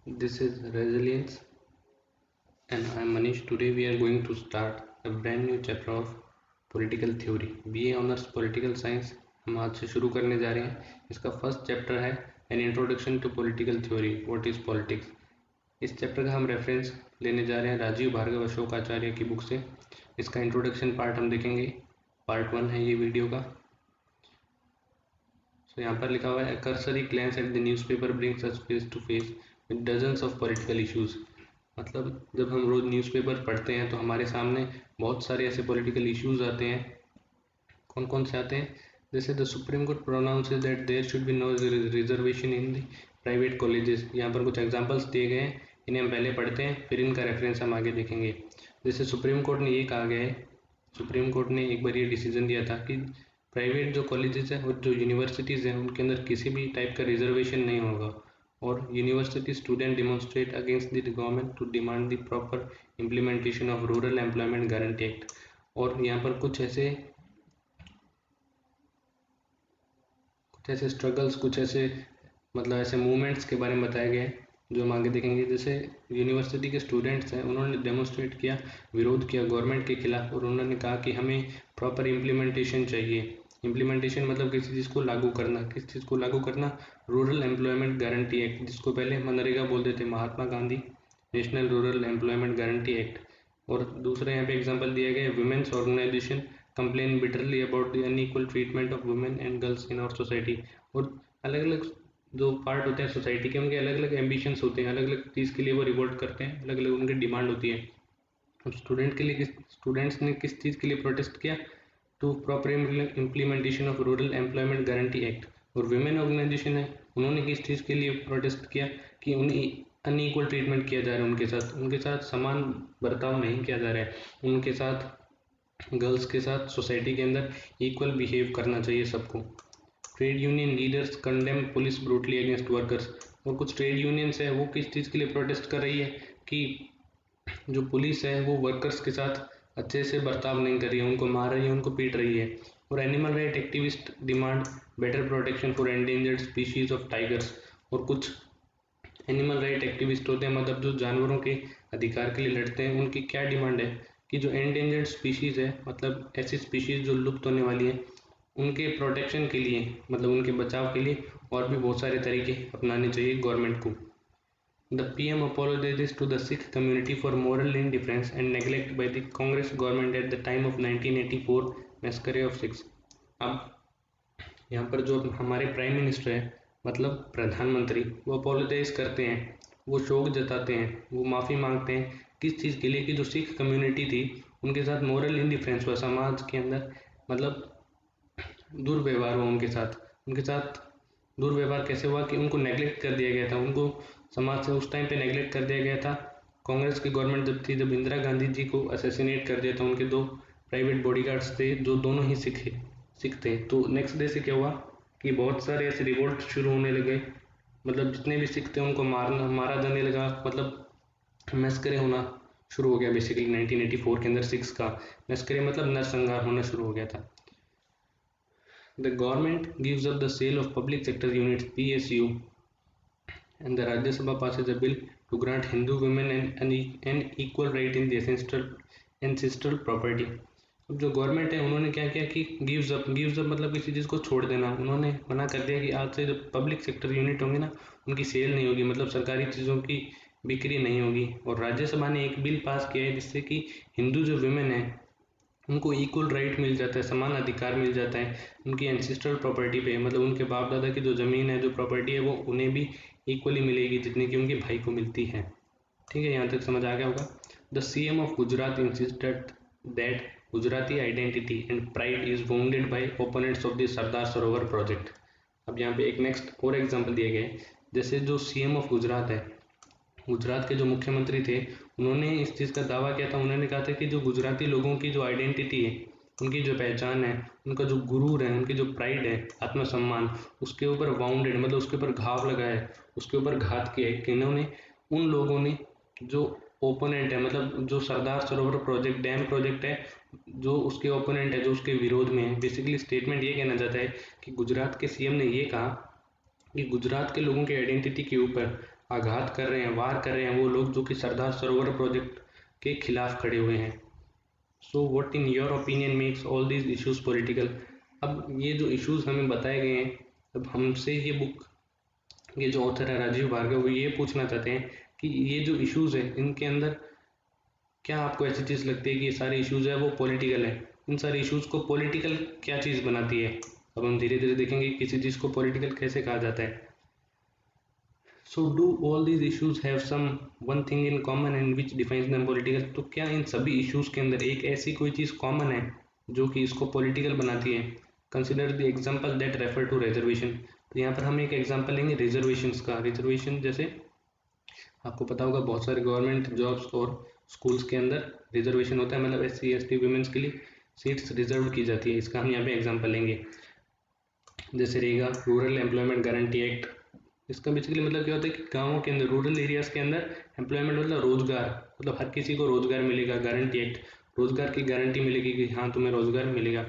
This is Resilience and I am Manish. Today we are going to start a brand new chapter of Political Theory. BA Honors Political Science हम आज से शुरू करने जा रहे हैं। इसका फर्स्ट चैप्टर है an introduction to political theory, what is politics. इस चैप्टर का हम रेफरेंस लेने जा रहे हैं राजीव भार्गव अशोक आचार्य की बुक से। इसका इंट्रोडक्शन पार्ट हम देखेंगे, पार्ट 1 है ये वीडियो का। सो यहाँ पर लिखा हुआ है cursory glance at the newspaper brings us face to face with dozens of political issues. मतलब जब हम रोज़ न्यूज़पेपर पढ़ते हैं तो हमारे सामने बहुत सारे ऐसे पॉलिटिकल इश्यूज आते हैं। कौन कौन से आते हैं? जैसे the Supreme Court pronounces that there should be no reservation in the private colleges. यहाँ पर कुछ एग्जांपल्स दिए गए हैं, इन्हें हम पहले पढ़ते हैं, फिर इनका रेफरेंस हम आगे देखेंगे। जैसे सुप्रीम कोर्ट ने ये कहा गया है, सुप्रीम कोर्ट ने एक बार ये डिसीजन दिया था कि प्राइवेट जो कॉलेजेस हैं और जो यूनिवर्सिटीज़ हैं उनके अंदर किसी भी टाइप का रिजर्वेशन नहीं होगा। और university student demonstrate against the government to demand the proper implementation of rural employment guarantee act. और यहाँ पर कुछ ऐसे स्ट्रगल्स, कुछ ऐसे मतलब ऐसे मूवमेंट्स के बारे में बताया गया है जो हम आगे देखेंगे। जैसे यूनिवर्सिटी के स्टूडेंट्स हैं, उन्होंने डेमोन्स्ट्रेट किया, विरोध किया गवर्नमेंट के खिलाफ, और उन्होंने कहा कि हमें प्रॉपर इम्प्लीमेंटेशन चाहिए। इम्प्लीमेंटेशन मतलब किसी चीज़ को लागू करना। किस चीज़ को लागू करना? रूरल एम्प्लॉयमेंट गारंटी एक्ट, जिसको पहले मनरेगा बोलते थे, Mahatma Gandhi national rural employment guarantee act. और दूसरा यहाँ पे एग्जांपल दिया गया है, women's organisation complain bitterly about the unequal treatment of women and girls in our society. और अलग अलग जो पार्ट होते हैं सोसाइटी के, उनके अलग अलग एम्बिशंस होते हैं, अलग अलग चीज़ के लिए वो रिवोल्ट करते हैं, अलग अलग उनकी डिमांड होती है। अब स्टूडेंट्स ने किस चीज़ के लिए प्रोटेस्ट किया? To proper implementation of rural employment guarantee act. और वुमेन ऑर्गेनाइजेशन है, उन्होंने किस चीज़ के लिए प्रोटेस्ट किया? कि उन्हें अनइक्वल ट्रीटमेंट किया जा रहा है, उनके साथ समान बर्ताव नहीं किया जा रहा है, उनके साथ गर्ल्स के साथ सोसाइटी के अंदर इक्वल बिहेव करना चाहिए सबको। Trade union leaders condemn police brutally against workers. और कुछ ट्रेड यूनियंस है, वो किस चीज़ के लिए प्रोटेस्ट कर रही है? कि जो पुलिस है वो वर्कर्स के साथ अच्छे से बर्ताव नहीं कर रही है, उनको मार रही है, उनको पीट रही है। और animal right activist demand better protection for endangered species of tigers. और कुछ एनिमल राइट एक्टिविस्ट होते हैं, मतलब जो जानवरों के अधिकार के लिए लड़ते हैं, उनकी क्या डिमांड है? कि जो एंडेंजर्ड स्पीशीज़ है, मतलब ऐसी स्पीशीज़ जो लुप्त होने वाली है, उनके प्रोटेक्शन के लिए, मतलब उनके बचाव के लिए और भी बहुत सारे तरीके अपनाने चाहिए गवर्नमेंट को। The PM apologizes to the Sikh community for moral indifference and neglect by the Congress government at the time of 1984 massacre of Sikhs। अब यहाँ पर जो हमारे प्राइम मिनिस्टर है, मतलब प्रधानमंत्री, वो अपोलोजाइज करते हैं, वो शोक जताते हैं, वो माफ़ी मांगते हैं। किस चीज़ के लिए? कि जो सिख कम्युनिटी थी उनके साथ मोरल इंडिफरेंस हुआ, समाज के अंदर मतलब दुर्व्यवहार हुआ उनके साथ दुर्व्यवहार कैसे हुआ? कि उनको नेगलेक्ट कर दिया गया था, उनको समाज से उस टाइम पे नेगलेक्ट कर दिया गया था। कांग्रेस की गवर्नमेंट जब थी, जब इंदिरा गांधी जी को असैसिनेट कर दिया था, उनके दो प्राइवेट बॉडीगार्ड्स थे जो दोनों ही सिख थे। तो नेक्स्ट डे से क्या हुआ कि बहुत सारे ऐसे रिवोल्ट शुरू होने लगे, मतलब जितने भी सिख थे उनको मारा जाने लगा, मतलब मैस्करे होना शुरू हो गया। बेसिकली 1984 के अंदर सिख्स का मैस्करे मतलब नरसंहार होना शुरू हो गया था। The government gives up the sale of public sector units (PSU), and the Rajya Sabha passes a bill to grant Hindu women an equal right in the ancestral property। अब जो गवर्नमेंट है उन्होंने क्या किया कि गिव्स अप मतलब किसी चीज़ को छोड़ देना। उन्होंने मना कर दिया कि आज से जो पब्लिक सेक्टर यूनिट होंगे ना, उनकी सेल नहीं होगी, मतलब सरकारी चीज़ों की बिक्री नहीं होगी। और राज्यसभा ने एक बिल पास किया है जिससे कि हिंदू जो वुमेन है उनको इक्वल राइट मिल जाता है, समान अधिकार मिल जाता है उनकी एंसेस्ट्रल प्रॉपर्टी पे, मतलब उनके बाप दादा की जो ज़मीन है, जो प्रॉपर्टी है, वो उन्हें भी इक्वली मिलेगी जितनी कि उनके भाई को मिलती है। ठीक है, यहाँ तक समझ आ गया होगा। The CM of Gujarat insisted that Gujarati identity and pride is wounded by opponents of the Sardar Sarovar project. अब यहाँ पे एक नेक्स्ट और एग्जाम्पल दिए गए, जैसे जो सीएम ऑफ गुजरात है, गुजरात के जो मुख्यमंत्री थे, उन्होंने इस चीज़ का दावा किया था। उन्होंने कहा था कि जो गुजराती लोगों की जो आइडेंटिटी है, उनकी जो पहचान है, उनका जो गुरूर है, उनकी जो प्राइड है, आत्मसम्मान, उसके ऊपर वाउंडेड मतलब उसके ऊपर घाव लगा है, उसके ऊपर घात किया है कि इन्होंने, उन लोगों ने जो ओपोनेंट है, मतलब जो सरदार सरोवर प्रोजेक्ट डैम प्रोजेक्ट है, जो उसके ओपोनेंट है, जो उसके विरोध में है। बेसिकली स्टेटमेंट ये कहना चाहता है कि गुजरात के सीएम ने ये कहा कि गुजरात के लोगों के आइडेंटिटी के ऊपर आघात कर रहे हैं, वार कर रहे हैं वो लोग जो कि सरदार सरोवर प्रोजेक्ट के खिलाफ खड़े हुए हैं। So what in your opinion makes all these issues political. अब ये जो इश्यूज हमें बताए गए हैं, अब हमसे ये बुक, ये जो ऑथर है राजीव भार्गव, वो ये पूछना चाहते हैं कि ये जो इश्यूज है इनके अंदर क्या आपको ऐसी चीज़ लगती है कि ये सारे इश्यूज है वो पॉलिटिकल है, इन सारे इश्यूज को पॉलिटिकल क्या चीज़ बनाती है। अब हम धीरे धीरे देखेंगे किसी चीज़ को पॉलिटिकल कैसे कहा जाता है। So do all these issues have some one thing in common and which defines them political. तो क्या इन सभी इश्यूज के अंदर एक ऐसी कोई चीज़ कॉमन है जो कि इसको पॉलिटिकल बनाती है। Consider the example that refer to reservation. तो यहाँ पर हम एक एग्जाम्पल लेंगे रिजर्वेशन का। रिजर्वेशन जैसे आपको पता होगा बहुत सारे गवर्नमेंट जॉब्स और स्कूल्स के अंदर रिजर्वेशन होता है, मतलब SC ST वुमेन्स के लिए सीट्स रिजर्व की जाती है। इसका हम यहाँ पे एग्जांपल लेंगे, जैसे रहेगा रूरल एम्प्लॉयमेंट गारंटी एक्ट। इसका बेसिकली मतलब क्या होता है कि गाँवों के अंदर, रूरल एरियाज के अंदर एम्प्लॉयमेंट मतलब रोजगार, मतलब हर किसी को रोजगार मिलेगा। गारंटी एक्ट, रोजगार की गारंटी मिलेगी कि हाँ तुम्हें रोजगार मिलेगा।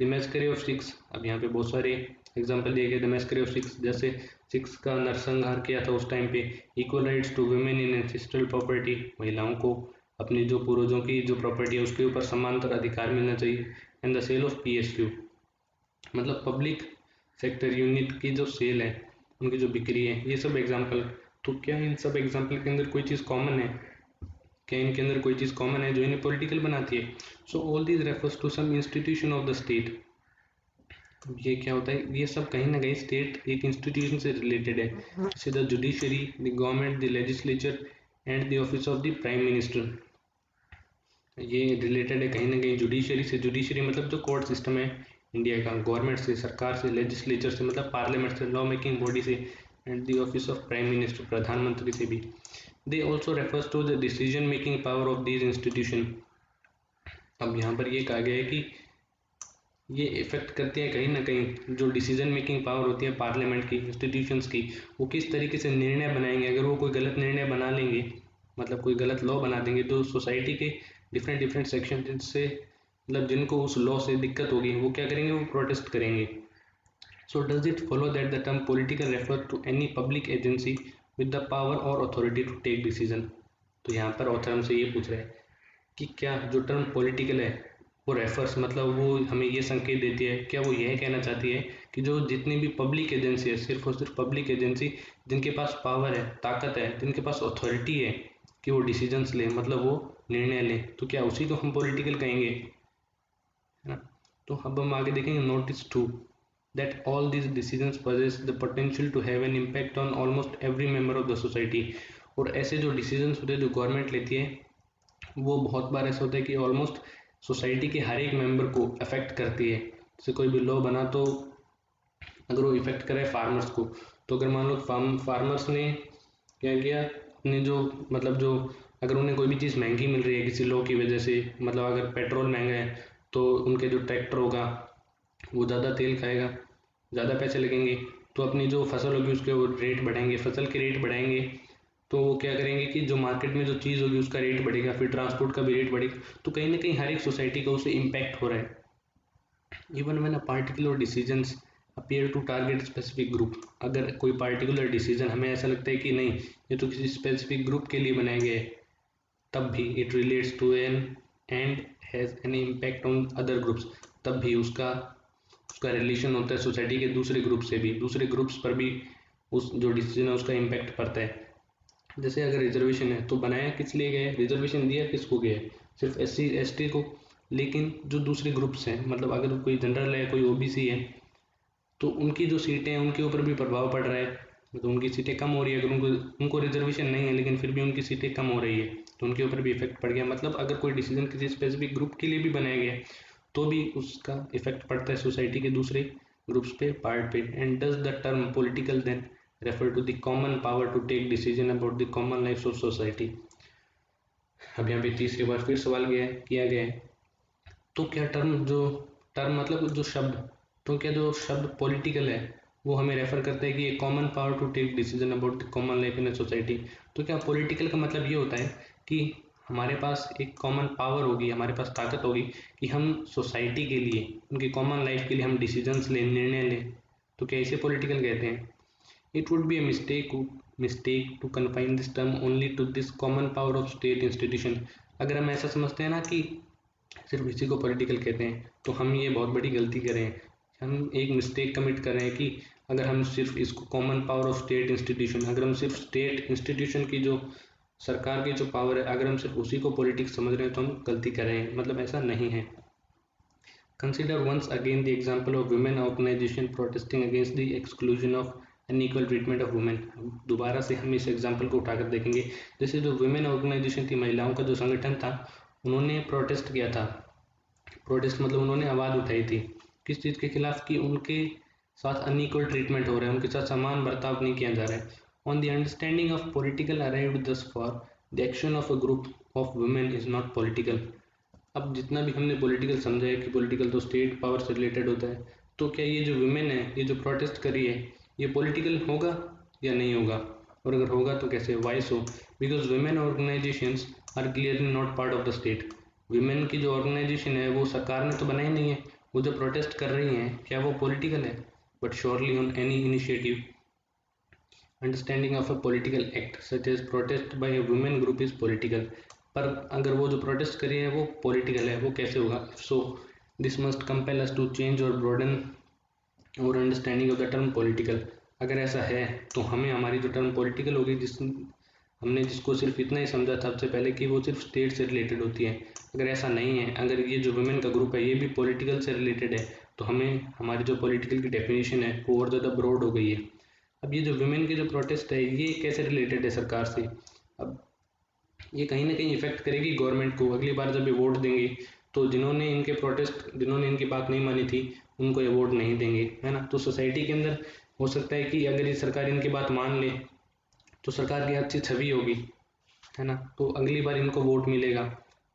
द मैस्करी ऑफ सिक्स, अब यहाँ पे बहुत सारे एग्जाम्पल दिए गए। द मैस्करी ऑफ सिक्स, जैसे सिक्स का नरसंहार किया था उस टाइम पे। Equal rights to women in ancestral property, महिलाओं को अपनी जो पूर्वजों की जो प्रॉपर्टी है उसके ऊपर समांतर अधिकार मिलना चाहिए। And the sale of PSU, मतलब पब्लिक सेक्टर यूनिट की जो सेल है, उनकी जो बिक्री है, ये सब एग्जाम्पल। तो क्या इन सब एग्जाम्पल के अंदर कोई चीज़ कॉमन है? क्या इनके अंदर कोई चीज़ कॉमन है जो इन्हें पॉलिटिकल बनाती है? So all these refers to some institution of the state. ये क्या होता है, ये सब कहीं ना कहीं स्टेट एक इंस्टीट्यूशन से रिलेटेड है, जैसे the judiciary, the government, the legislature and the office of the prime minister. ये रिलेटेड है कहीं ना कहीं जुडिशरी से। जुडिशरी मतलब जो कोर्ट सिस्टम है इंडिया का, गवर्नमेंट से, सरकार से, लेजिस्लेचर से मतलब पार्लियामेंट से, लॉ मेकिंग बॉडी से, and the office of prime minister, प्रधानमंत्री से भी। They also refers to the decision making power of these institution. अब यहाँ पर ये कहा गया है कि ये इफेक्ट करती है कहीं ना कहीं, जो डिसीजन मेकिंग पावर होती है पार्लियामेंट की, इंस्टीट्यूशंस की, वो किस तरीके से निर्णय बनाएंगे। अगर वो कोई गलत निर्णय बना लेंगे, मतलब कोई गलत लॉ बना देंगे, तो सोसाइटी के डिफरेंट डिफरेंट सेक्शन जिनसे, मतलब जिनको उस लॉ से दिक्कत होगी, वो क्या करेंगे, वो प्रोटेस्ट करेंगे। So does it follow that the term political refer to any public agency with the power और अथॉरिटी टू टेक डिसीजन। तो यहाँ पर ऑथर हमसे ये पूछ रहे हैं कि क्या जो टर्म पॉलिटिकल है वो रेफर्स, मतलब वो हमें ये संकेत देती है, क्या वो यह कहना चाहती है कि जो जितनी भी पब्लिक एजेंसी है, सिर्फ और सिर्फ पब्लिक एजेंसी जिनके पास पावर है, ताकत है, जिनके पास अथॉरिटी है कि वो डिसीजंस लें, मतलब वो निर्णय लें, तो क्या उसी को हम पॉलिटिकल कहेंगे, है ना। तो अब हम आगे देखेंगे notice 2 that all these decisions possess the potential to have an impact on almost every member of the society। और ऐसे जो डिसीजंस होते हैं जो गवर्नमेंट लेती है, वो बहुत बार ऐसा होता है कि ऑलमोस्ट सोसाइटी के हर एक मेंबर को अफेक्ट करती है। जैसे कोई भी लॉ बना, तो अगर वो इफेक्ट करे फार्मर्स को, तो अगर मान लो फार्मर्स ने क्या किया, अपने जो, मतलब जो, अगर उन्हें कोई भी चीज़ महंगी मिल रही है किसी लॉ की वजह से, मतलब अगर पेट्रोल महंगा है तो उनके जो ट्रैक्टर होगा वो ज़्यादा तेल खाएगा, ज़्यादा पैसे लगेंगे, तो अपनी जो फसल होगी उसके वो रेट बढ़ाएंगे, फसल के रेट बढ़ाएंगे, तो वो क्या करेंगे कि जो मार्केट में जो चीज़ होगी उसका रेट बढ़ेगा, फिर ट्रांसपोर्ट का भी रेट बढ़ेगा। तो कहीं ना कहीं हर एक सोसाइटी का उससे इम्पैक्ट हो रहा है। Even when a particular decisions appear to target specific group, अगर कोई पार्टिकुलर डिसीजन हमें ऐसा लगता है कि नहीं ये तो किसी स्पेसिफिक ग्रुप के लिए बनाए गए, तब भी it relates to an and has an impact on other groups, तब भी उसका उसका रिलेशन होता है सोसाइटी के दूसरे ग्रुप से भी, दूसरे ग्रुप्स पर भी उस जो डिसीजन है उसका इम्पैक्ट पड़ता है। जैसे अगर रिजर्वेशन है तो बनाया किस लिए गया है, रिजर्वेशन दिया किसको गया है, सिर्फ SC ST को। लेकिन जो दूसरे ग्रुप्स हैं, मतलब अगर कोई जनरल है, कोई OBC है, तो उनकी जो सीटें हैं उनके ऊपर भी प्रभाव पड़ रहा है, मतलब उनकी सीटें कम हो रही है। अगर उनको रिजर्वेशन नहीं है लेकिन फिर भी उनकी सीटें कम हो रही है, तो उनके ऊपर भी इफेक्ट पड़ गया। मतलब अगर कोई डिसीजन किसी स्पेसिफिक ग्रुप के लिए भी बनाया गया है तो भी उसका इफेक्ट पड़ता है सोसाइटी के दूसरे ग्रुप्स पे, पार्ट पे। And does the term political then refer to the common power to take decision about the common life of society. अब यहाँ पे तीसरी बार फिर सवाल किया गया है, तो क्या टर्म मतलब जो शब्द, तो क्या जो शब्द पॉलिटिकल है वो हमें रेफर करता है कि ये common power to take decision about the common life in a society. तो क्या पॉलिटिकल का मतलब ये होता है कि हमारे पास एक कॉमन पावर होगी, हमारे पास ताकत होगी कि हम सोसाइटी के लिए, उनकी कॉमन लाइफ के लिए हम डिसीजंस लें, निर्णय लें। तो क्या इसे पॉलिटिकल कहते हैं? It would be a mistake mistake to confine this term only to this common power of state institution। अगर हम ऐसा समझते हैं ना कि सिर्फ इसी को पॉलिटिकल कहते हैं, तो हम ये बहुत बड़ी गलती कर रहे हैं। हम एक मिस्टेक कमिट कर रहे हैं कि अगर हम सिर्फ इसको common power of state institution, अगर हम सिर्फ स्टेट इंस्टीट्यूशन की जो सरकार की जो पावर है, अगर हम सिर्फ उसी को पॉलिटिक्स समझ रहे हैं तो हम गलती कर रहे हैं, मतलब ऐसा नहीं है। Consider once again the example of women organisation protesting against the exclusion of unequal treatment of women. दोबारा से हम इस एग्जाम्पल को उठाकर देखेंगे। जैसे जो वुमेन ऑर्गेनाइजेशन थी, महिलाओं का जो संगठन था, उन्होंने प्रोटेस्ट किया था। प्रोटेस्ट मतलब उन्होंने आवाज़ उठाई थी किस चीज़ के खिलाफ, कि उनके साथ अनइक्वल ट्रीटमेंट हो रहा है, उनके साथ समान बर्ताव नहीं किया जा रहा है। On the understanding of political arrived thus for the action of a group of women is not political. अब जितना भी हमने पॉलिटिकल समझा है कि पॉलिटिकल तो स्टेट पावर से रिलेटेड होता है, तो क्या ये जो वुमेन है, ये जो प्रोटेस्ट कर रही है, ये पॉलिटिकल होगा या नहीं होगा? और अगर होगा तो कैसे? Why so? Because women organisations are clearly not part of the state. Women की जो ऑर्गेनाइजेशन है वो सरकार ने तो बनाई नहीं है। वो जो प्रोटेस्ट कर रही हैं, क्या वो पॉलिटिकल है? But surely on any initiative understanding of a political act such as protest by a women group is political. पर अगर वो जो प्रोटेस्ट करी है वो पॉलिटिकल है, वो कैसे होगा? So this must compel us to change और broaden our understanding of the term political. अगर ऐसा है तो हमें हमारी जो टर्म पॉलिटिकल होगी, हमने जिसको सिर्फ इतना ही समझा था सबसे पहले कि वो सिर्फ स्टेट से रिलेटेड होती है, अगर ऐसा नहीं है, अगर ये जो वुमेन का ग्रुप है ये भी पॉलिटिकल से रिलेटेड है, तो हमें हमारी जो पॉलिटिकल की डेफिनेशन है वो और ज़्यादा ब्रॉड हो गई है। अब ये जो वुमेन की जो प्रोटेस्ट है ये कैसे रिलेटेड है सरकार से? अब ये कहीं ना कहीं इफेक्ट करेगी गवर्नमेंट को। अगली बार जब ये वोट देंगे तो जिन्होंने इनकी बात नहीं मानी थी, उनको ये वोट नहीं देंगे, है ना? तो सोसाइटी के अंदर हो सकता है कि अगर ये सरकार इनकी बात मान ले तो सरकार की अच्छी छवि होगी, है ना? तो अगली बार इनको वोट मिलेगा।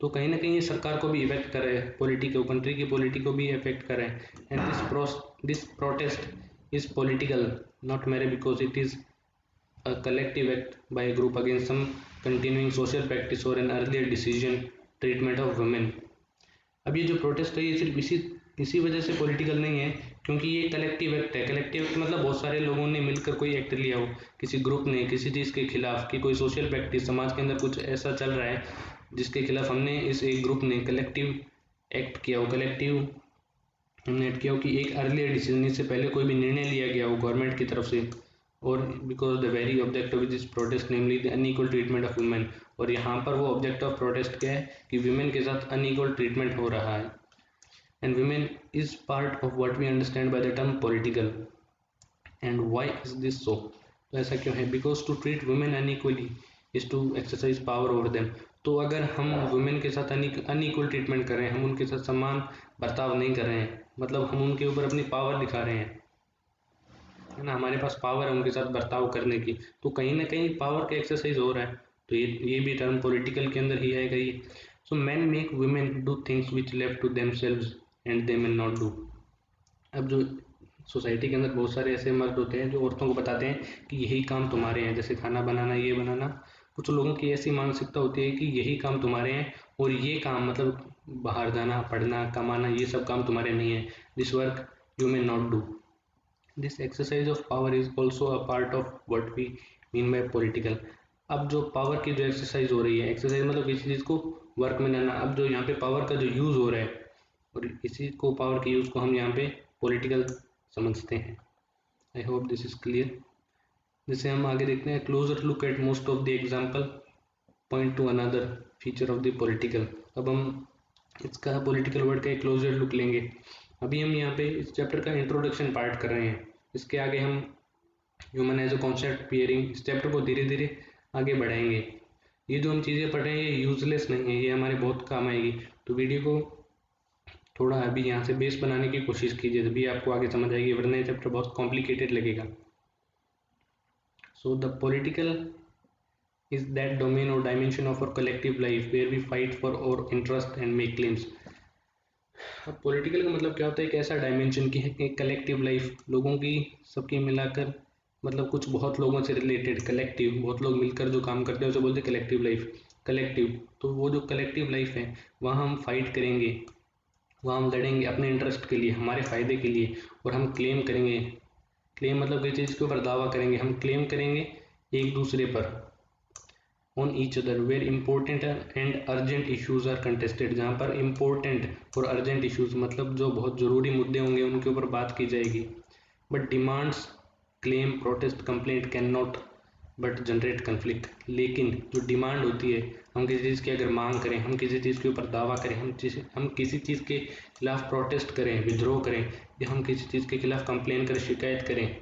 तो कहीं ना कहीं ये सरकार को भी इफेक्ट कर रहा है, पॉलिटी को, कंट्री की पॉलिटी को भी इफेक्ट कर रहा है। And this protest is political not merely because it is a collective act by a group against some continuing social practice or an earlier decision treatment of women। अब ये जो protest है ये सिर्फ इसी वजह से पॉलिटिकल नहीं है क्योंकि ये कलेक्टिव एक्ट है। कलेक्टिव एक्ट मतलब बहुत सारे लोगों ने मिलकर कोई एक्ट लिया हो, किसी ग्रुप ने किसी चीज़ के खिलाफ, कि कोई सोशल प्रैक्टिस समाज के अंदर कुछ ऐसा चल रहा है जिसके खिलाफ हमने इस एक ग्रुप ने कलेक्टिव एक्ट किया हो, हमने एक्ट किया हो कि एक अर्लियर डिसीजन, इससे पहले कोई भी निर्णय लिया गया हो गवर्नमेंट की तरफ से, और because the very object of this protest namely the unequal treatment of women. और यहाँ पर वो ऑब्जेक्ट ऑफ प्रोटेस्ट क्या है कि वुमेन के साथ अनइक्वल ट्रीटमेंट हो रहा है। And women is part of what we understand by the term political. And why is this so? तो ऐसा क्यों है? Because to treat women unequally is to exercise power over them. तो अगर हम वुमेन के साथ अनइक्वल ट्रीटमेंट कर रहे हैं, हम उनके साथ समान बर्ताव नहीं कर रहे हैं, मतलब हम उनके ऊपर अपनी पावर दिखा रहे हैं, है ना? हमारे पास पावर है उनके साथ बर्ताव करने की, तो कहीं ना कहीं पावर का एक्सरसाइज हो रहा है। तो ये भी टर्म पॉलिटिकल के अंदर ही आएगा ये। So men make women do things which left to themselves and they men not do. अब जो सोसाइटी के अंदर बहुत सारे ऐसे मर्द होते हैं जो औरतों को बताते हैं कि यही काम तुम्हारे हैं, जैसे खाना बनाना, ये बनाना। कुछ लोगों की ऐसी मानसिकता होती है कि यही काम तुम्हारे हैं और ये काम मतलब बाहर जाना, पढ़ना, कमाना, ये सब काम तुम्हारे नहीं है। This work you may not do. This exercise of power is also a part of what we mean by political. अब जो पावर की जो एक्सरसाइज हो रही है, एक्सरसाइज मतलब किसी चीज़ को वर्क में लाना। अब जो यहाँ पे पावर का जो यूज़ हो रहा है और इसी को पावर के यूज़ को हम यहाँ पे पॉलिटिकल समझते हैं। I hope this is clear. जैसे हम आगे देखते हैं, closure look at most of the example point two another feature of the political. अब हम इसका पॉलिटिकल वर्ड का एक क्लोजर लुक लेंगे। अभी हम यहाँ पे इस चैप्टर का इंट्रोडक्शन पार्ट कर रहे हैं, इसके आगे हम human as a concept peering इस चैप्टर को धीरे धीरे आगे बढ़ाएंगे। ये जो हम चीज़ें पढ़ रहे हैं ये यूजलेस नहीं है, ये हमारे बहुत काम आएगी। तो वीडियो को थोड़ा अभी यहाँ से बेस बनाने की कोशिश कीजिए, तभी आपको आगे समझ आएगी, वरना ये चैप्टर बहुत कॉम्प्लिकेटेड लगेगा। So the political is that domain or dimension of our collective life where we fight for our interest and make claims। अब पॉलिटिकल का मतलब क्या होता है? एक ऐसा डायमेंशन की है, एक कलेक्टिव लाइफ, लोगों की सबकी मिलाकर, मतलब कुछ बहुत लोगों से रिलेटेड, कलेक्टिव, बहुत लोग मिलकर जो काम करते हैं उसे बोलते हैं कलेक्टिव लाइफ। कलेक्टिव, तो वो जो कलेक्टिव लाइफ है वहाँ हम फाइट करेंगे, वहाँ हम लड़ेंगे अपने इंटरेस्ट के लिए, हमारे फ़ायदे के लिए, और हम क्लेम करेंगे। क्लेम मतलब किसी चीज़ के ऊपर दावा करेंगे, हम क्लेम करेंगे एक दूसरे पर, on each other, where important and urgent issues are contested, जहाँ पर इंपॉर्टेंट और अर्जेंट इश्यूज मतलब जो बहुत ज़रूरी मुद्दे होंगे उनके ऊपर बात की जाएगी। But demands, claim, protest, complaint can not but generate conflict, लेकिन जो डिमांड होती है, हम किसी चीज़ की अगर मांग करें, हम किसी चीज़ के ऊपर दावा करें, हम किसी चीज़ के खिलाफ प्रोटेस्ट करें, विद्रोह करें, या हम किसी चीज़ के खिलाफ कंप्लेन करें, शिकायत करें,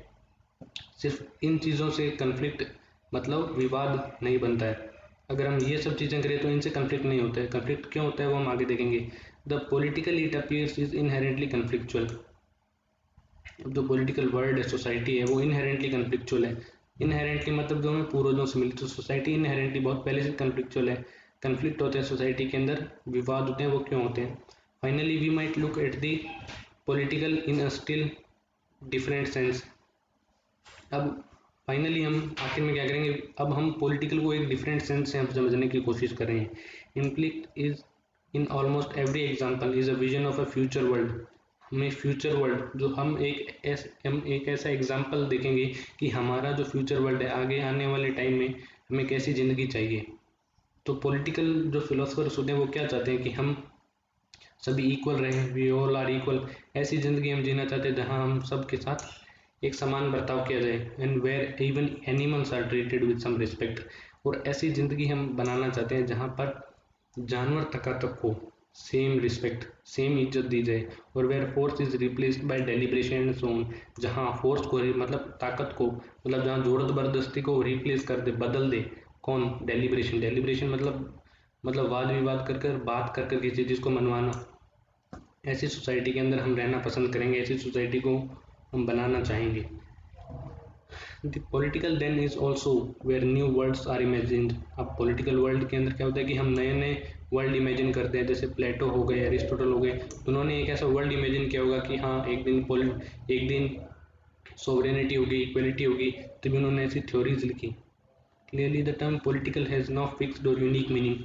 सिर्फ इन चीज़ों से कन्फ्लिक्ट मतलब विवाद नहीं बनता है। अगर हम ये सब चीज़ें करें तो इनसे कन्फ्लिक्ट नहीं होता है। कन्फ्लिक्ट क्यों होता है वो हम आगे देखेंगे। The political it appears is inherently conflictual, जो पॉलिटिकल वर्ल्ड है, सोसाइटी है, वो इनहेरेंटली कन्फ्लिक्चुअल है। इनहेरेंटली मतलब जो हमें पूर्वजों से मिली, तो सोसाइटी इनहेरेंटली बहुत पहले से कन्फ्लिक्चुअल है। कन्फ्लिक्ट होते हैं सोसाइटी के अंदर, विवाद होते हैं, वो क्यों होते हैं। Finally we might look at the political in a still different sense. अब फाइनली हम आखिर में क्या करेंगे, अब हम पॉलिटिकल को एक डिफरेंट सेंस से हम समझने की कोशिश कर रहे हैं। Implicit is in almost every example is a vision of a future world. हमें फ्यूचर वर्ल्ड, जो हम एक ऐसा एग्जाम्पल देखेंगे कि हमारा जो फ्यूचर वर्ल्ड है, आगे आने वाले टाइम में हमें कैसी ज़िंदगी चाहिए। तो पॉलिटिकल जो फिलोसफर्स होते हैं वो क्या चाहते हैं कि हम सभी इक्वल रहें, वी ऑल आर इक्वल। ऐसी ज़िंदगी हम जीना चाहते हैं जहाँ हम सब के साथ एक समान बर्ताव किया जाए, and where even animals are treated with some respect. और ऐसी ज़िंदगी हम बनाना चाहते हैं जहाँ पर जानवर तक को सेम रिस्पेक्ट, सेम इज्जत दी जाए। और where force is replaced by deliberation and so on, जहाँ फोर्स को मतलब ताकत को, मतलब जहाँ जोर जबरदस्ती को रिप्लेस कर दे, बदल दे कौन, डेलिब्रेशन। डेलिब्रेशन मतलब वाद विवाद कर बात कर किसी चीज़ को मनवाना। ऐसी सोसाइटी के अंदर हम रहना पसंद करेंगे, ऐसी सोसाइटी को हम बनाना चाहेंगे। The political then is also where new worlds are imagined. अब पॉलिटिकल वर्ल्ड के अंदर क्या होता है कि हम नए नए वर्ल्ड इमेजिन करते हैं। जैसे प्लेटो हो गए, एरिस्टोटल हो गए, उन्होंने एक ऐसा वर्ल्ड इमेजिन किया होगा कि हाँ एक दिन सोवरेनिटी होगी, इक्वलिटी होगी, तभी उन्होंने ऐसी थ्योरीज लिखी। Clearly the term political has no fixed और यूनिक मीनिंग।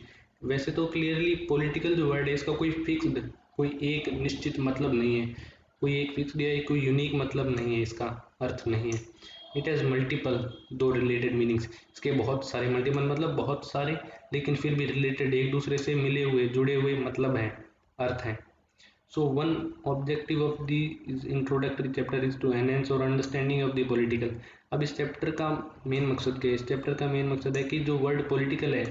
वैसे तो क्लियरली पॉलिटिकल जो वर्ड है इसका कोई फिक्स्ड, कोई एक निश्चित मतलब नहीं है, कोई एक फिक्स्ड या कोई यूनिक मतलब नहीं है, इसका अर्थ नहीं है। इट हैज़ मल्टीपल दो रिलेटेड मीनिंग्स, इसके बहुत सारे, मल्टीपल मतलब बहुत सारे, लेकिन फिर भी रिलेटेड, एक दूसरे से मिले हुए, जुड़े हुए मतलब हैं, अर्थ हैं। So one objective of the introductory chapter is to enhance our understanding of the political। अब इस चैप्टर का मेन मकसद क्या है, इस चैप्टर का मेन मकसद है कि जो वर्ड पॉलिटिकल है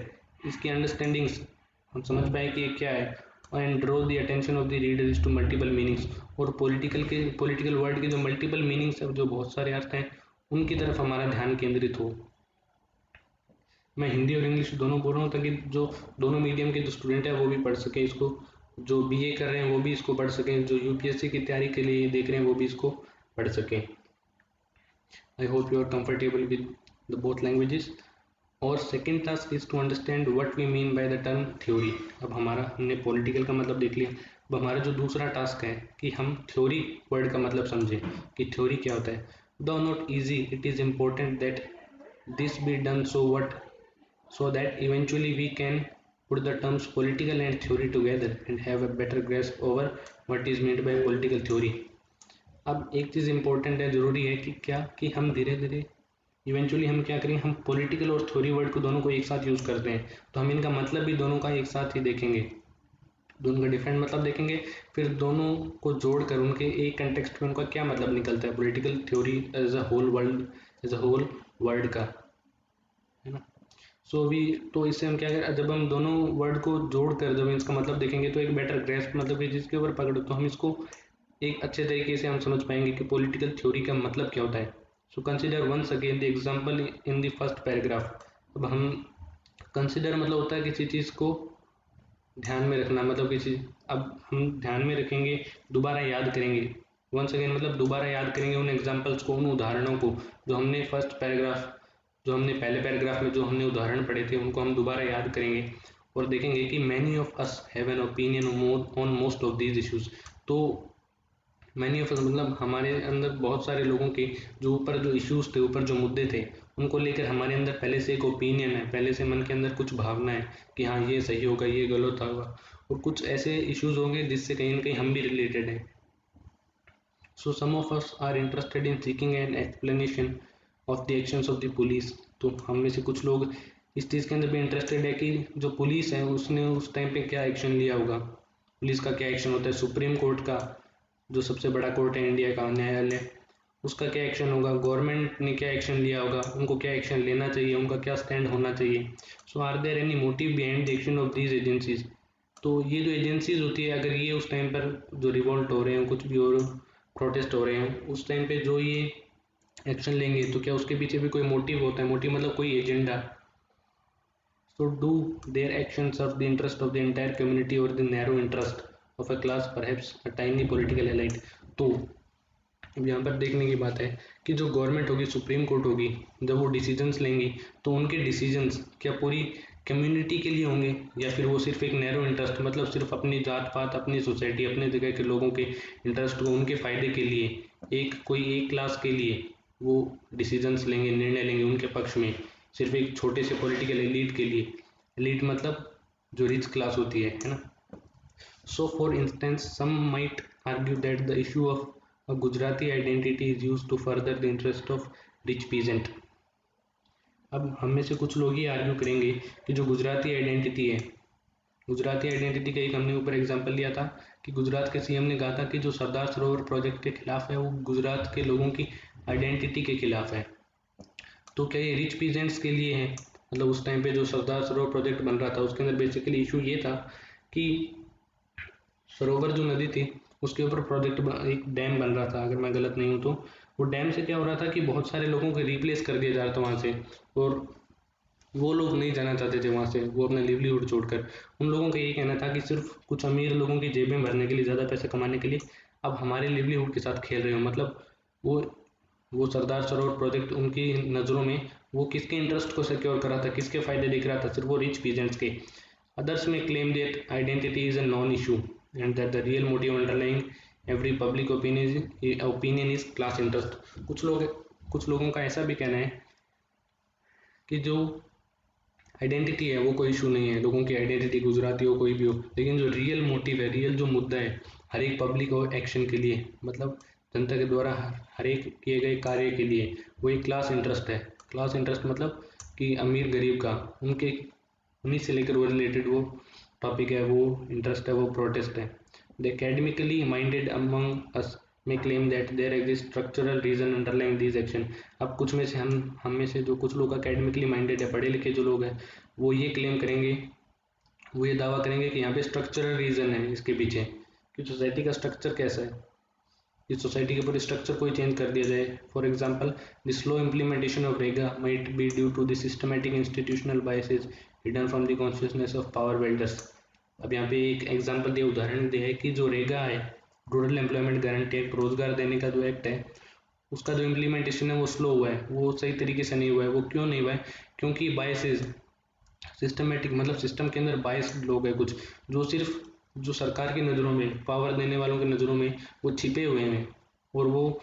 इसकी अंडरस्टैंडिंग्स हम समझ पाए कि ये क्या है, and draw the attention of the readers to multiple meanings. और पॉलिटिकल वर्ड के जो मल्टीपल मीनिंग्स है, जो बहुत सारे अर्थ हैं, उनकी तरफ हमारा ध्यान केंद्रित हो। मैं हिंदी और इंग्लिश दोनों बोल रहा हूँ ताकि जो दोनों मीडियम के जो स्टूडेंट हैं वो भी पढ़ सकें इसको, जो बीए कर रहे हैं वो भी इसको पढ़ सकें, जो यूपीएससी की तैयारी के लिए देख रहे हैं वो भी इसको पढ़ सकें। I hope you are comfortable with the both languages. और second task is to understand what we mean by the term theory. अब हमने पॉलिटिकल का मतलब देख लिया, अब हमारा जो दूसरा टास्क है कि हम थ्योरी वर्ड का मतलब समझें कि थ्योरी क्या होता है। दो not easy, it is important that this be done so that eventually we can put the terms political and theory together and have a better grasp over what is meant by political theory। अब एक चीज़ important है, ज़रूरी है कि क्या, कि हम धीरे धीरे इवेंचुअली हम क्या करेंगे, हम पॉलिटिकल और थ्योरी वर्ड को दोनों को एक साथ यूज़ करते हैं, तो हम इनका मतलब भी दोनों का एक साथ ही देखेंगे, दोनों का डिफरेंट मतलब देखेंगे, फिर दोनों को जोड़कर उनके एक कंटेक्स्ट में उनका क्या मतलब निकलता है, political theory as a whole world, as a whole word का, है ना। तो इससे हम क्या करें, जब हम दोनों वर्ड को जोड़कर जब इसका मतलब देखेंगे तो एक बेटर ग्रेस्प मतलब कि जिसके ऊपर पकड़, तो हम इसको एक अच्छे तरीके से हम समझ पाएंगे कि पॉलिटिकल थ्योरी का मतलब क्या होता है। So consider once again the example in the first paragraph. अब हम कंसिडर मतलब होता है किसी चीज़ को ध्यान में रखना, मतलब किसी, अब हम ध्यान में रखेंगे, दोबारा याद करेंगे। वंस अगेन मतलब दोबारा याद करेंगे उन एग्जाम्पल्स को, उन उदाहरणों को जो हमने फर्स्ट पैराग्राफ, जो हमने पहले पैराग्राफ में जो हमने उदाहरण पढ़े थे उनको हम दोबारा याद करेंगे और देखेंगे कि many of us have an opinion on most of these issues. तो मैनी ऑफ अस मतलब हमारे अंदर बहुत सारे लोगों के जो ऊपर जो इश्यूज थे, ऊपर जो मुद्दे थे, उनको लेकर हमारे अंदर पहले से एक ओपिनियन है, पहले से मन के अंदर कुछ भावना है कि हाँ ये सही होगा, ये गलत होगा, और कुछ ऐसे इश्यूज होंगे जिससे कहीं ना कहीं हम भी रिलेटेड हैं। So some of us are interested in seeking an explanation of the actions of the police. तो हम में से कुछ लोग इस चीज़ के अंदर भी इंटरेस्टेड है कि जो पुलिस है उसने उस टाइम पे क्या एक्शन लिया होगा, पुलिस का क्या एक्शन होता है, सुप्रीम कोर्ट का जो सबसे बड़ा कोर्ट है इंडिया का न्यायालय, उसका क्या एक्शन होगा, गवर्नमेंट ने क्या एक्शन लिया होगा, उनको क्या एक्शन लेना चाहिए, उनका क्या स्टैंड होना चाहिए। So are there any motive behind the action of these agencies. तो ये जो एजेंसीज होती है, अगर ये उस टाइम पर जो रिवोल्ट हो रहे हैं, कुछ भी और प्रोटेस्ट हो रहे हैं, उस टाइम पे जो ये एक्शन लेंगे, तो क्या उसके पीछे भी कोई मोटिव होता है, मोटिव मतलब कोई agenda. So do their action serve the interest of the entire community और the narrow interest of a class perhaps a tiny political elite. तो अब यहाँ पर देखने की बात है कि जो गवर्नमेंट होगी, सुप्रीम कोर्ट होगी, जब वो डिसीजंस लेंगी तो उनके डिसीजंस क्या पूरी कम्युनिटी के लिए होंगे, या फिर वो सिर्फ एक नैरो इंटरेस्ट, मतलब सिर्फ अपनी जात पात, अपनी सोसाइटी, अपने जगह के लोगों के इंटरेस्ट को, उनके फ़ायदे के लिए, एक क्लास के लिए वो डिसीजंस लेंगे, निर्णय लेंगे उनके पक्ष में, सिर्फ एक छोटे से पॉलिटिकल एलीट के लिए। एलीट मतलब जो रिच क्लास होती है ना। So, for instance, some might argue that the issue of a Gujarati identity is used to further the interest of rich peasant. अब हम में से कुछ लोग ही आर्ग्यू करेंगे कि जो गुजराती आइडेंटिटी है, गुजराती आइडेंटिटी का एक हमने ऊपर एग्जांपल लिया था कि गुजरात के सीएम ने कहा था कि जो सरदार सरोवर प्रोजेक्ट के खिलाफ है वो गुजरात के लोगों की आइडेंटिटी के खिलाफ है। तो क्या ये रिच पीजेंट्स के लिए है? मतलब उस टाइम पे जो सरदार सरोवर प्रोजेक्ट बन रहा था उसके अंदर बेसिकली इशू ये था कि सरोवर जो नदी थी उसके ऊपर प्रोजेक्ट एक डैम बन रहा था, अगर मैं गलत नहीं हूँ तो। वो डैम से क्या हो रहा था कि बहुत सारे लोगों को रिप्लेस कर दिया जा रहा था वहाँ से, और वो लोग नहीं जाना चाहते थे वहाँ से, वो अपना लिवलीहुड छोड़कर। उन लोगों का ये कहना था कि सिर्फ कुछ अमीर लोगों की जेबें भरने के लिए, ज़्यादा पैसे कमाने के लिए अब हमारे लिवलीहुड के साथ खेल रहे हो। मतलब वो वो सरदार सरोवर प्रोजेक्ट उनकी नज़रों में वो किसके इंटरेस्ट को सिक्योर कर रहा था, किसके फायदे दिख रहा था, सिर्फ वो रिच पीजेंट्स के। Others may claim that identity is a non-issue and that the real motive underlying every public opinion is class interest. कुछ लोगों का ऐसा भी कहना है कि जो आइडेंटिटी है वो कोई इशू नहीं है, लोगों की आइडेंटिटी गुजराती हो कोई भी हो, लेकिन जो रियल मोटिव है, रियल जो मुद्दा है हर एक पब्लिक एक्शन के लिए, मतलब जनता के द्वारा हर एक किए गए कार्य के लिए, वो एक क्लास इंटरेस्ट है। क्लास इंटरेस्ट मतलब कि अमीर गरीब का, उनके उन्हीं से लेकर वो रिलेटेड वो टॉपिक है, वो इंटरेस्ट है, वो प्रोटेस्ट है। The academically minded among us may claim that there exists structural reason underlying these action। अब कुछ में से हम में से जो कुछ लोग अकेडमिकली माइंडेड है, पढ़े लिखे जो लोग हैं, वो ये क्लेम करेंगे, वो ये दावा करेंगे कि यहाँ पे स्ट्रक्चरल रीजन है इसके पीछे, कि सोसाइटी का स्ट्रक्चर कैसा है, इस सोसाइटी के पूरे स्ट्रक्चर को ही चेंज कर दिया जाए। For example, the slow implementation of REGA might be due to the systematic institutional biases hidden from the consciousness of power builders. अब यहाँ पे एक एग्जाम्पल दिया, उदाहरण दिया है कि जो रेगा है, रूरल एम्प्लॉयमेंट गारंटी एक्ट, रोजगार देने का जो एक्ट है, उसका जो इम्प्लीमेंटेशन है वो स्लो हुआ है, वो सही तरीके से नहीं हुआ है। वो क्यों नहीं हुआ है? क्योंकि बायसेस, सिस्टमेटिक मतलब सिस्टम के अंदर बायस्ड लोग हैं कुछ, जो सिर्फ जो सरकार की नज़रों में, पावर देने वालों की नज़रों में वो छिपे हुए हैं, और वो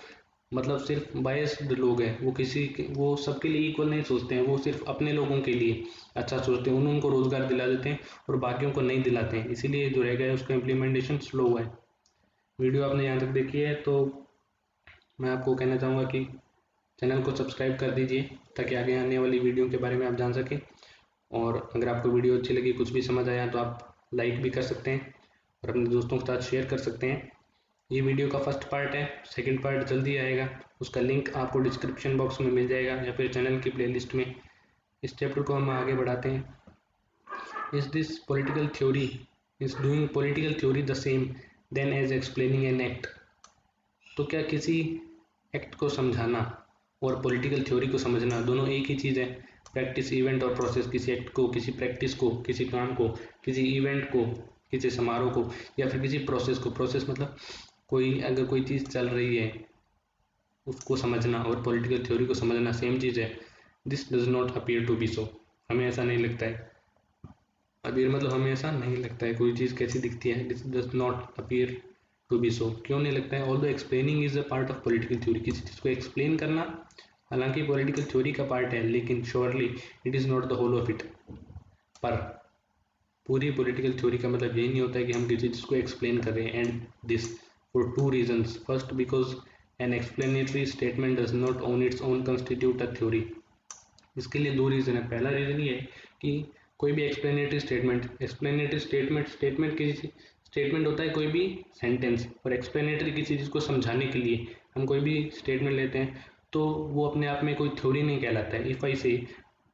मतलब सिर्फ बायस्ड लोग हैं, वो सबके लिए इक्वल नहीं सोचते हैं, वो सिर्फ अपने लोगों के लिए अच्छा सोचते हैं, उनको रोजगार दिला देते हैं और बाकियों को नहीं दिलाते हैं, इसीलिए जो रह गया है उसका इम्प्लीमेंटेशन स्लो हुआ है। वीडियो आपने यहाँ तक देखी है तो मैं आपको कहना चाहूँगा कि चैनल को सब्सक्राइब कर दीजिए ताकि आगे आने वाली वीडियो के बारे में आप जान सकें। और अगर आपको वीडियो अच्छी लगी, कुछ भी समझ आया, तो आप लाइक भी कर सकते हैं और अपने दोस्तों के साथ शेयर कर सकते हैं। ये वीडियो का फर्स्ट पार्ट है, सेकंड पार्ट जल्दी आएगा, उसका लिंक आपको डिस्क्रिप्शन बॉक्स में मिल जाएगा या फिर चैनल की प्लेलिस्ट में। इस चैप्टर को हम आगे बढ़ाते हैं। Is this political theory, is doing political theory the same then as explaining an act. तो क्या किसी एक्ट को समझाना और पॉलिटिकल थ्योरी को समझना दोनों एक ही चीज़ है? प्रैक्टिस, इवेंट और प्रोसेस, किसी एक्ट को, किसी प्रैक्टिस को, किसी काम को, किसी इवेंट को, किसी समारोह को, या फिर किसी प्रोसेस को, प्रोसेस मतलब अगर कोई चीज़ चल रही है उसको समझना और पॉलिटिकल थ्योरी को समझना सेम चीज़ है। This does not appear to be so. हमें ऐसा नहीं लगता है, अपीयर मतलब हमें ऐसा नहीं लगता है, कोई चीज़ कैसी दिखती है, this does not appear to be so. क्यों नहीं लगता है? Although explaining is a part of political theory, किसी चीज़ को एक्सप्लेन करना हालांकि पॉलिटिकल थ्योरी का पार्ट है, लेकिन surely it is not the whole of it. पर पूरी पॉलिटिकल थ्योरी का मतलब यही नहीं होता है कि हम किसी चीज़ को एक्सप्लेन कर रहे हैं। And this for two reasons. First, because an explanatory statement does not on its own constitute a theory. इसके लिए दो रीज़न है। पहला रीज़न ये है कि कोई भी एक्सप्लेनेटरी स्टेटमेंट किसी स्टेटमेंट होता है कोई भी सेंटेंस, और एक्सप्लेनेटरी किसी चीज़ को समझाने के लिए हम कोई भी स्टेटमेंट लेते हैं तो वो अपने आप में कोई थ्योरी नहीं कहलाता है। If I say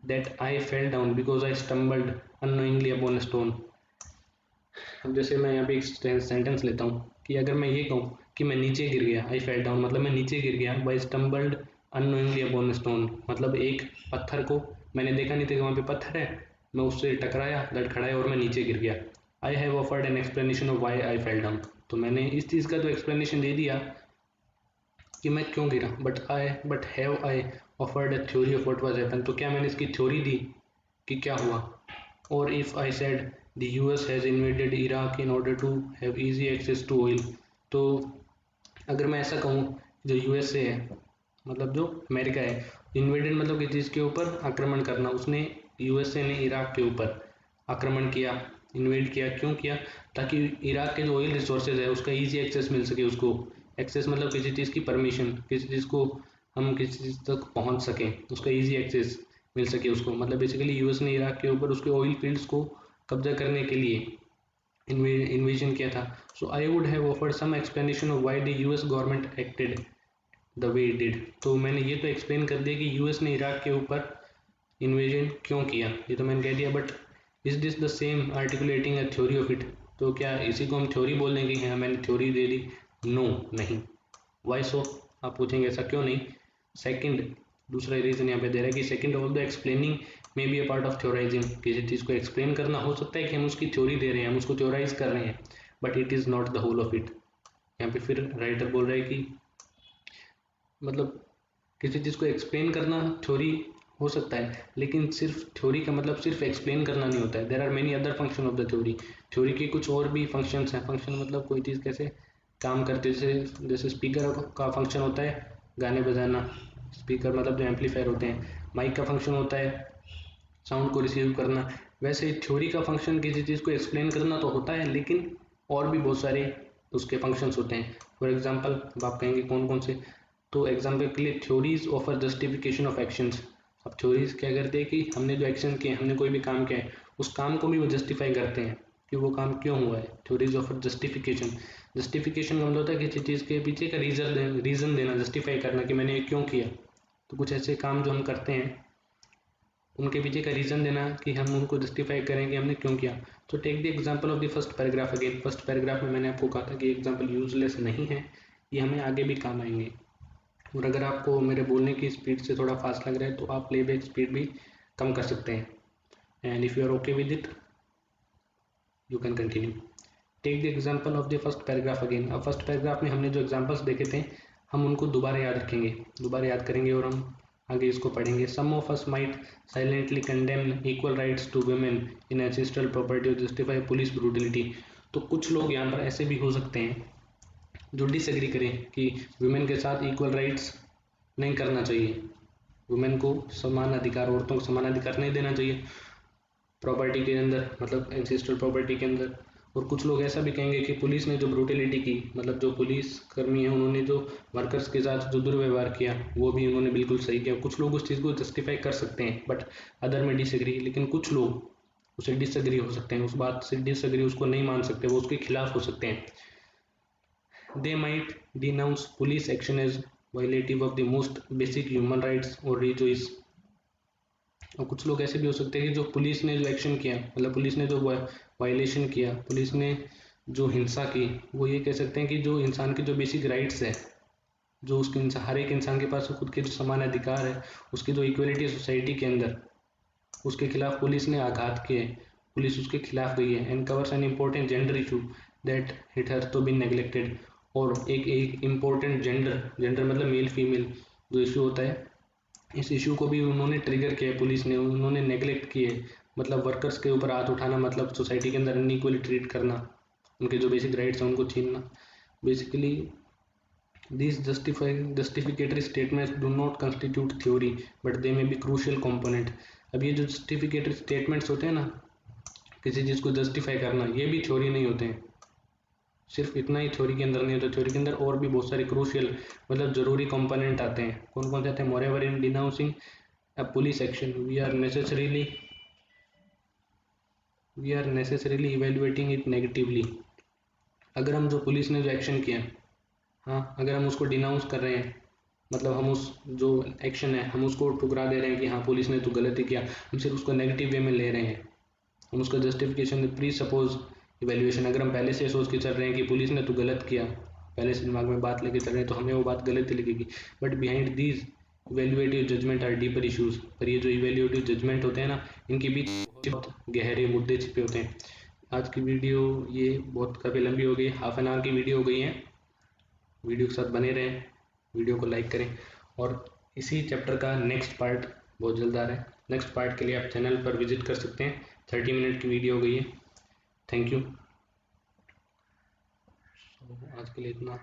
that I fell down because I stumbled unknowingly upon a stone. अब जैसे मैं यहाँ पे एक सेंटेंस लेता हूँ कि अगर मैं ये कहूँ कि मैं नीचे गिर गया, आई फेल डाउन मतलब मैं नीचे गिर गया, by stumbled unknowingly upon stone मतलब एक पत्थर को मैंने देखा नहीं था कि वहाँ पे पत्थर है, मैं उससे टकराया, लड़खड़ाया और मैं नीचे गिर गया। I have offered an explanation of why I fell down, तो मैंने इस चीज़ का तो एक्सप्लेनेशन दे दिया कि मैं क्यों गिरा, but have I offered a theory of what was happen, तो क्या मैंने इसकी थ्योरी दी कि क्या हुआ। और if I said the US has invaded Iraq in order to have easy access to oil, तो अगर मैं ऐसा कहूँ जो यूएसए है मतलब जो अमेरिका है, इन्वेडेड मतलब कि जिसके ऊपर आक्रमण करना, उसने यूएसए ने इराक के ऊपर आक्रमण किया, इन्वेड किया, क्यों किया, ताकि इराक के जो ऑयल रिसोर्सेज है उसका ईजी एक्सेस मिल सके उसको। एक्सेस मतलब किसी चीज़ की परमिशन, किसी चीज़ को हम किसी चीज़ तक पहुंच सकें, उसका ईजी एक्सेस मिल सके उसको, मतलब बेसिकली यूएस ने इराक के ऊपर उसके ऑयल फील्ड्स को कब्जा करने के लिए इन्वेजन किया था। So I would have offered some explanation of why the US government acted the way it did, तो मैंने ये तो एक्सप्लेन कर दिया कि यूएस ने इराक के ऊपर इन्वेजन क्यों किया, ये तो मैंने कह दिया। But is this the same articulating a theory of it, तो क्या इसी को हम थ्योरी बोल देंगे कि हाँ मैंने थ्योरी दे दी? नो नहीं। वाई सो, आप पूछेंगे ऐसा क्यों नहीं। सेकंड, दूसरा रीज़न यहाँ पे दे रहा है कि second of the explaining may be a part of theorising, किसी चीज़ को एक्सप्लेन करना हो सकता है कि हम उसकी थ्योरी दे रहे हैं, हम उसको थ्योराइज कर रहे हैं, but it is not the whole of it. यहाँ पे फिर राइटर बोल रहा है कि मतलब किसी चीज़ को एक्सप्लेन करना थ्योरी हो सकता है, लेकिन सिर्फ थ्योरी का मतलब सिर्फ एक्सप्लेन करना नहीं होता है। There are many other function of the theory, theory के कुछ और भी फंक्शंस हैं। फंक्शन मतलब कोई चीज़ कैसे काम करती है, जैसे जैसे स्पीकर का फंक्शन होता है गाने बजाना, स्पीकर मतलब जो एम्पलीफायर होते हैं, माइक का फंक्शन होता है साउंड को रिसीव करना, वैसे थ्योरी का फंक्शन किसी चीज़ को एक्सप्लेन करना तो होता है, लेकिन और भी बहुत सारे उसके फंक्शंस होते हैं। फॉर एग्जांपल अब आप कहेंगे कौन कौन से, तो एग्जांपल के लिए theories offer justification of actions. अब थ्योरीज क्या करते हैं कि हमने जो एक्शन किए, हमने कोई भी काम किया है, उस काम को भी वो जस्टिफाई करते हैं कि वो काम क्यों हुआ है। थ्योरीज ऑफर जस्टिफिकेशन, जस्टिफिकेशन का मतलब होता है किसी चीज़ के पीछे का रीज़न देना, जस्टिफाई करना कि मैंने ये क्यों किया। तो कुछ ऐसे काम जो हम करते हैं उनके पीछे का रीज़न देना कि हम उनको जस्टिफाई करें कि हमने क्यों किया। तो take the example of the first paragraph again. First paragraph में मैंने आपको कहा था कि एग्जांपल यूजलेस नहीं है, ये हमें आगे भी काम आएंगे। और अगर आपको मेरे बोलने की स्पीड से थोड़ा फास्ट लग रहा है तो आप प्लेबैक स्पीड भी कम कर सकते हैं। And if you are okay with it you can continue. Take the example of the first paragraph again. अब फर्स्ट पैराग्राफ में हमने जो एग्जांपल्स देखे थे हम उनको दोबारा याद रखेंगे, दोबारा याद करेंगे और हम आगे इसको पढ़ेंगे। Some of us might silently condemn equal rights to women in ancestral property और जस्टिफाई पुलिस ब्रूटलिटी। तो कुछ लोग यहाँ पर ऐसे भी हो सकते हैं जो डिसएग्री करें कि वुमेन के साथ इक्वल राइट्स नहीं करना चाहिए, वुमेन को समान अधिकार, औरतों को समान अधिकार नहीं देना चाहिए प्रॉपर्टी के अंदर, मतलब एंसेस्ट्रल प्रॉपर्टी के अंदर। और कुछ लोग ऐसा भी कहेंगे कि पुलिस ने जो ब्रूटिलिटी की, मतलब जो पुलिस कर्मी है उन्होंने जो वर्कर्स के साथ जो दुर्व्यवहार किया वो भी उन्होंने बिल्कुल सही किया। कुछ लोग उस चीज़ को जस्टिफाई कर सकते हैं बट अदर में डिसएग्री, लेकिन कुछ लोग उसे डिसएग्री हो सकते हैं, उस बात से डिसएग्री, उसको नहीं मान सकते, वो उसके खिलाफ हो सकते हैं। They might denounce police action as violative of the most basic human rights और रिजॉइस। और कुछ लोग ऐसे भी हो सकते हैं कि जो पुलिस ने जो एक्शन किया, मतलब पुलिस ने जो वायलेशन किया, पुलिस ने जो हिंसा की, वो ये कह सकते हैं कि जो इंसान की जो बेसिक राइट्स है, जो उसके हर एक इंसान के पास खुद के जो समान अधिकार है, उसकी जो इक्वलिटी सोसाइटी के अंदर, उसके खिलाफ पुलिस ने आघात किए, पुलिस उसके खिलाफ गई है। And covers an important gender issue that it has तो बीन नेग्लेक्टेड। और एक इम्पोर्टेंट जेंडर मतलब मेल फीमेल जो इशू होता है, इस इशू को भी उन्होंने ट्रिगर किया है, पुलिस ने, उन्होंने नेग्लेक्ट किए, मतलब वर्कर्स के ऊपर हाथ उठाना, मतलब सोसाइटी के अंदर अनइक्वली ट्रीट करना, उनके जो बेसिक राइट्स हैं उनको छीनना। Basically these justificatory statements do not constitute theory but they may be crucial component। अब ये जो जस्टिफिकेटरी स्टेटमेंट्स होते हैं ना, किसी चीज़ को जस्टिफाई करना, ये भी थ्योरी नहीं होते हैं। सिर्फ इतना ही थ्योरी के अंदर नहीं होता, थ्योरी के अंदर और भी बहुत सारे क्रूशियल मतलब जरूरी कंपोनेंट आते हैं। कौन कौन से आते हैं? Moreover in denouncing a police action, we are necessarily evaluating it negatively. अगर हम जो पुलिस ने जो एक्शन किया, हाँ, अगर हम उसको डिनाउंस कर रहे हैं, मतलब हम उस जो एक्शन है हम उसको ठुकरा दे रहे हैं कि हाँ पुलिस ने तो गलत ही किया, हम सिर्फ उसको नेगेटिव वे में ले रहे हैं, हम उसका जस्टिफिकेशन प्री सपोज इवेल्युएशन, अगर हम पहले से सोच के चल रहे हैं कि पुलिस ने तो गलत किया, पहले से दिमाग में बात लेके चल रहे हैं, तो हमें वो बात गलत ही लगेगी। But behind these evaluative judgement are deeper issues, पर ये जो इवेल्युएटिव जजमेंट होते हैं ना, इनके बीच बहुत गहरे मुद्दे छिपे होते हैं। आज की वीडियो ये बहुत काफ़ी लंबी हो गई, हाफ एन आवर की वीडियो हो गई है। वीडियो के साथ बने रहें, वीडियो को लाइक करें, और इसी चैप्टर का नेक्स्ट पार्ट बहुत जल्द आ रहा है। नेक्स्ट पार्ट के लिए आप चैनल पर विजिट कर सकते हैं। 30 मिनट की वीडियो हो गई है। Thank you. आज के लिए इतना।